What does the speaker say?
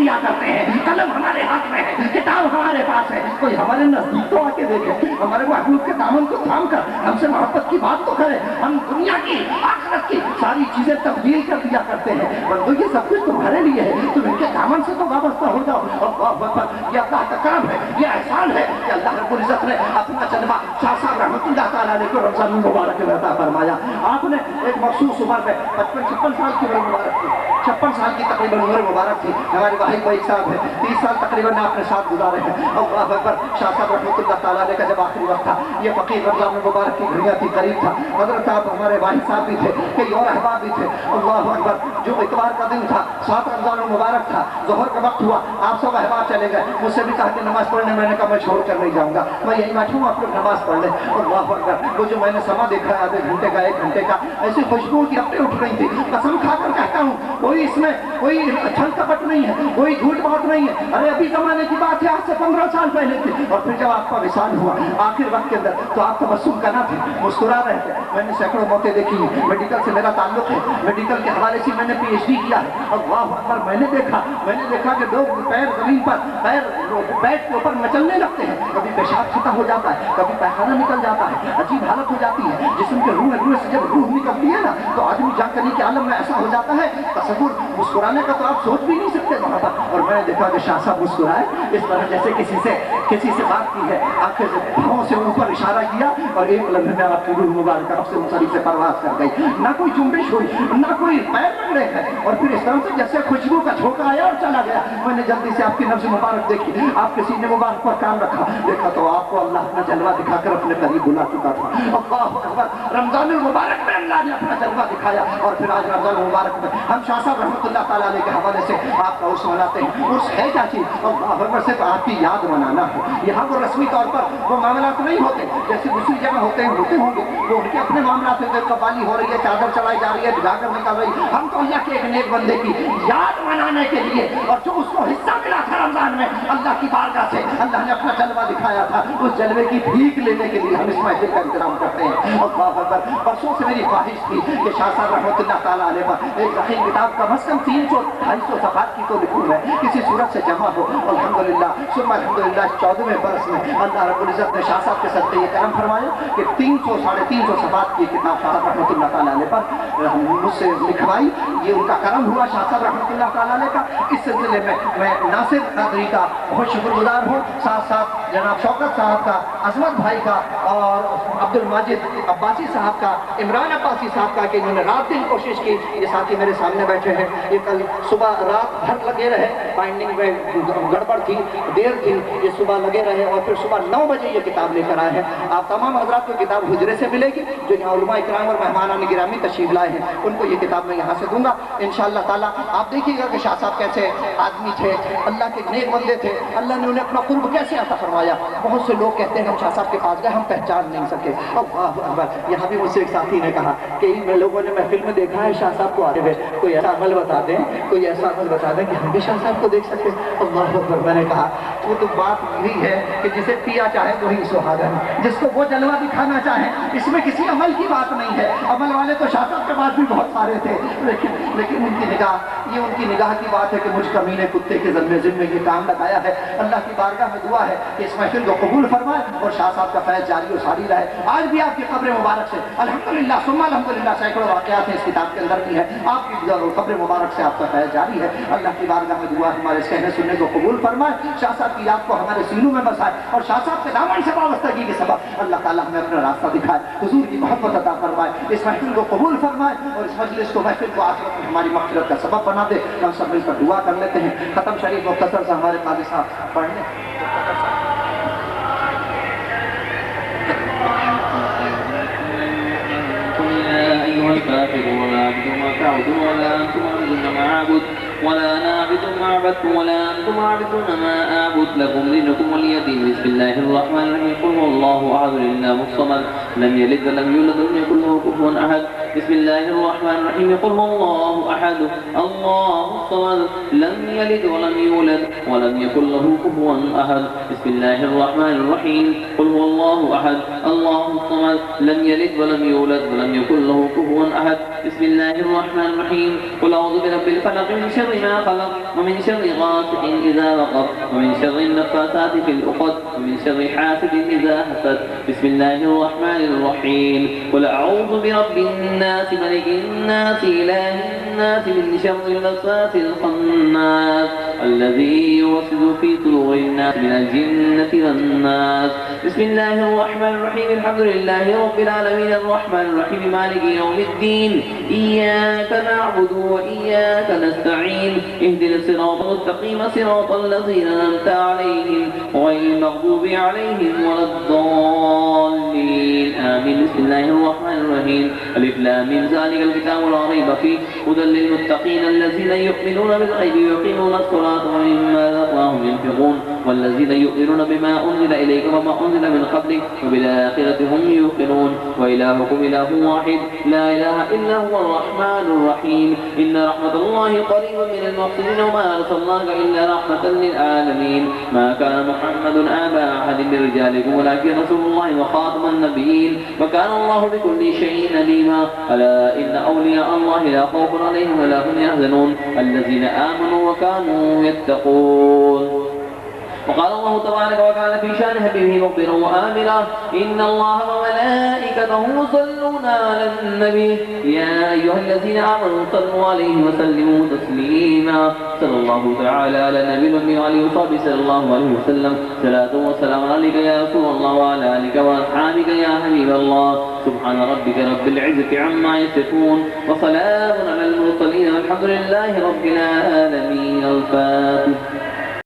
دیا کرتے ہیں، قلم ہمارے ہاتھ میں ہے، کتاب ہمارے پاس ہے، کوئی ہمارے نزدیک تو آ کے دیکھے، ہمارے محبوب کے دامن کو تھام کر ہم سے محبت کی بات تو کرے۔ ہم دنیا کی آخرت کی ساری چیزیں تبدیل کر دیا کرتے ہیں، بندو یہ سب کچھ تمہارے لیے ہے، تم ان کے دامن سے تو وابستہ ہو جاؤ۔ اللہ اکبر، یہ اللہ کا کرم ہے، یہ احسان ہے کہ اللہ رب العزت نے اپنا جلوہ شاہ صاحب رحمۃ اللہ تعالیٰ علیہ کو رمضان المبارک میں عطا فرمایا۔ آپ نے ایک مخصوص عمر میں 55 سال کی عمر مبارک تھی، 56 سال کی تقریباً عمر مبارک تھی، ہماری واحد بھائی صاحب ہے، 30 سال تقریباً آپ نے ساتھ گزارے ہیں۔ اللہ اکبر، شاہ صاحب رحمۃ اللہ تعالیٰ علیہ کا جب آخری وقت تھا، یہ فقیر رمضان المبارک کی گھڑیاں تھی، قریب تھا، حضرت آپ ہمارے واحد صاحب بھی تھے، کئی اور احباب بھی تھے۔ اللہ اکبر، جو اتوار کا دن تھا، 7 رمضان المبارک تھا، ظہر کا وقت ہوا، آپ سب احباب چلے گئے، مجھ سے بھی کہا کہ نماز پڑھنے، میں نے کہا میں چھوڑ کر نہیں جاؤں گا، میں یہی بیٹھوں گا، آپ لوگ نماز پڑھ لیں۔ اللہ اکبر، وہ جو میں نے سما دیکھا ہے آدھے گھنٹے کا، 1 گھنٹے کا، ایسی خوشبو کی لپٹیں اٹھ رہی تھی، قسم کھا کر کہتا ہوں کوئی اس میں کوئی چھل کپٹ نہیں ہے، کوئی جھوٹ بات نہیں ہے، ارے ابھی زمانے کی بات ہے، آج سے 15 سال پہلے تھی۔ اور پھر جب آپ کا وصال ہوا آخر وقت کے اندر تو آپ تبسم کرنا تھے، مسکرا رہے تھے۔ میں نے سینکڑوں موقع دیکھی ہیں، میڈیکل سے میرا تعلق ہے، میڈیکل کے حوالے سے میں نے PhD کیا ہے۔ اللہ اکبر، میں نے دیکھا کہ لوگ پیر زمین پر، پیر بیڈ کے اوپر مچلنے لگتے ہیں، کبھی پیشاب چھٹا ہو جاتا ہے، کبھی پیخانہ نکل جاتا ہے، عجیب حالت ہو جاتی ہے جسم کے روح سے جب روح نکلتی ہے نا تو آدمی جاگنے کے عالم میں ایسا ہو جاتا ہے، تصور مسکرانے کا تو آپ سوچ بھی نہیں سکتے وہاں پر۔ اور میں نے دیکھا کہ شاہ صاحب مسکرائے اس طرح جیسے کسی سے بات کی ہے، آنکھیں سے بھاؤں سے اوپر اشارہ کیا اور ایک لمحے میں آپ کی روح مبارکہ آپ سے منصرف سے پرواز کر گئی، نہ کوئی جنبش ہوئی، نہ کوئی پیر پکڑے گئے، اور پھر اس طرح سے جیسے خوشبو کا جھونکا آیا اور چلا گیا۔ میں نے جلدی سے آپ کی نبض مبارک دیکھی، آپ کے سینے مبارک پر کام رکھا، دیکھا تو آپ کو اللہ اپنا جلوہ دکھا کر اپنے قریب بلا چکا تھا۔ اللہ اکبر، رمضان المبارک میں اللہ نے اپنا جلوہ دکھایا، اور پھر آج رمضان المبارک میں ہم شاہ صاحب رحمۃ اللہ تعالیٰ علیہ کے حوالے سے آپ کا عرس مناتے ہیں۔ عرس ہے کیا چیز؟ اللہ اکبر، صرف آپ کی یاد منانا ہے۔ یہاں وہ رسمی طور پر وہ معاملات نہیں ہوتے جیسے دوسری جگہ ہوتے ہوں گے، وہ ان کے اپنے معاملات ہوتے ہیں، قوالی ہو رہی ہے، چادر چلائی جا رہی ہے، جاگر نکل رہی ہے۔ ہم تو اللہ کے ایک نیک بندے کی یاد منانے کے لیے، اور جو اس کو حصہ ملا تھا رمضان میں اللہ کی بارگاہ سے، اللہ نے اپنا جلوہ دکھایا تھا، اس جلوے کی بھیک لینے کے لیے ہم اس محفل کا احترام کرتے ہیں۔ اللہ اکبر، پرسوں سے میری خواہش تھی کہ شاہ صاحب رحمۃ اللہ تعالیٰ علیہ پر ایک رحیم کتاب کا مثلاً 300-250 صفحات کی تو لکھوں میں، کسی صورت سے جمع ہو۔ الحمدللہ ثم الحمدللہ 14ویں برس میں اللہ رب العزت نے شاہ صاحب کے صدقے یہ کرم فرمایا کہ 300-350 صفحات کی کتاب شاہ صاحب رحمۃ اللہ تعالیٰ علیہ پر مجھ سے لکھوائی، یہ ان کا کرم ہوا شاہ صاحب رحمۃ اللہ تعالیٰ علیہ کا۔ اس سلسلے میں ناصر قادری کا بہت شکر گزار ہوں، ساتھ ساتھ جناب شوکت صاحب کا، عظمت بھائی کا، اور عبد الماجد عباسی صاحب کا، عمران عباسی صاحب کا کہ انہوں نے رات دن کوشش کی۔ یہ ساتھی میرے سامنے بیٹھے ہیں، یہ کل صبح رات بھر لگے رہے، بائنڈنگ میں گڑبڑ تھی، دیر تھی، یہ صبح لگے رہے اور پھر صبح 9 بجے یہ کتاب لے کر آئے ہیں۔ آپ تمام حضرات کو کتاب حجرے سے ملے گی، جو یہاں علماء اکرام اور مہمانان گرامی تشریف لائے ہیں ان کو یہ کتاب میں یہاں سے دوں گا انشاءاللہ تعالیٰ۔ آپ دیکھیے گا کہ شاہ صاحب کیسے آدمی تھے، اللہ کے نیک بندے تھے، اللہ نے انہیں اپنا قرب کیسے عطا فرمایا۔ بہت سے لوگ کہتے ہیں ہم شاہ صاحب کے پاس گئے، ہم پہچان نہیں سکے۔ اللہ اکبر، یہاں بھی مجھ سے ایک ساتھی نے کہا کہ ان لوگوں نے محفل میں دیکھا ہے شاہ صاحب کو آتے ہوئے، کوئی ایسا عمل بتا دیں، کوئی ایسا عمل بتا دیں کہ ہم بھی شاہ صاحب کو دیکھ سکتے۔ اللہ اکبر، میں نے کہا وہ تو بات یہی ہے کہ جسے پیا چاہے وہی سہاگن، جس کو وہ جلوہ دکھانا چاہے، اس میں کسی عمل کی بات نہیں ہے۔ عمل والے تو شاہ صاحب کے پاس بھی بہت سارے تھے، لیکن ان کی نگاہ، یہ ان کی نگاہ کی بات ہے کہ مجھ کمینے کتے کے ذمہ یہ کام لگایا ہے۔ اللہ کی بارگاہ میں دعا ہے کہ اس محفل کو قبول فرمائے اور شاہ صاحب کا فیض جاری و ساری رہے۔ آج بھی آپ کی قبر مبارک سے الحمدللہ ثم الحمدللہ سینکڑوں واقعات ہیں اس کتاب کے اندر بھی ہے، آپ کی قبر مبارک سے آپ کا فیض جاری ہے۔ اللہ کی بارگاہ میں دعا ہمارے اس کہنے سننے کو قبول فرمائے، شاہ صاحب کی یاد کو ہمارے سینوں میں بسائے اور شاہ صاحب کے دامن سے وابستگی کے سبب اللہ تعالیٰ ہمیں اپنا راستہ دکھائے، حضور کی محبت عطا فرمائے، اس محفل کو قبول فرمائے اور اس مجلس کو محفل کو آخرت میں ہماری مغفرت کا سبب بنا دے۔ ہم سب مل کر دعا کر لیتے ہیں۔ ختم شریف مختصر سے ہمارے قاضی صاحب پڑھ لیں۔ الكافرون ولا أنتم ما تعبدون ولا أنتم عابدون ما أعبد ولا أنا عابد ما عبدتم ولا أنتم عابدون ما أعبد لكم دينكم ولي دين. بسم الله الرحمن الرحيم. قل هو الله أحد الله الصمد لم يلد ولم يولد ولم يكن له كفوا أحد بسم الله الرحمن الرحيم قل هو الله أحد الله الصمد لم يلد ولم يولد ولم يكن له كفوا أحد بسم الله الرحمن الرحيم قل هو الله أحد الله الصمد لم يلد ولم يولد ولم يكن له كفوا أحد بسم الله الرحمن الرحيم قل أعوذ برب الفلق من شر ما خلق ومن شر غاسق إذا وقب ومن شر النفاثات في العقد ومن شر حاسد إذا حسد بسم الله الرحمن الرحيم قل أعوذ برب الناس ملك الناس إله الناس من شر الوسواس الخناس الذي يوسوس في صدور الناس من الجنة والناس بسم الله الرحمن الرحيم الحمد لله رب العالمين الرحمن الرحيم مالك يوم الدين إياك نعبد وإياك نستعين اهدنا الصراط المستقيم صراط الذين أنعمت عليهم غير المغضوب عليهم ولا الضالين آمين بسم الله الرحمن الرحيم ألف لام ميم ذلك الكتاب لا ريب فيه هدى للمتقين الذين يؤمنون بالغيب ويقيمون الصلاة ومما رزقناهم ينفقون والذين يؤمنون بما أنزل إليك وما أنزل من قبلك وبالآخرة هم يوقنون وإلهكم إله واحد لا إله إلا هو الرحمن الرحيم إن رحمة الله قريب من المحسنين وما أرسلناك إلا رحمة للعالمين ما كان محمد أبا أحد من رجالكم ولكن رسول الله وخاتم النبيين وكان الله بكل شيء عليما ألا إن أولياء الله لا خوف عليهم ولا هم يحزنون الذين آمنوا وكانوا يتقون وقال الله تبارك وتعالى في شان حبيبه مخبرا وآمرا إن الله وملائكته يصلون على النبي يا أيها الذين آمنوا صلوا عليه وسلموا تسليما صلى الله تعالى على النبي الأمي وعليه وصحبه صلى الله عليه وسلم صلاة وسلام عليك يا رسول الله وعلى آلك وأصحابك يا حبيب الله سبحان ربك رب العزة عما يصفون وسلام على المرسلين والحمد لله رب العالمين الفاتح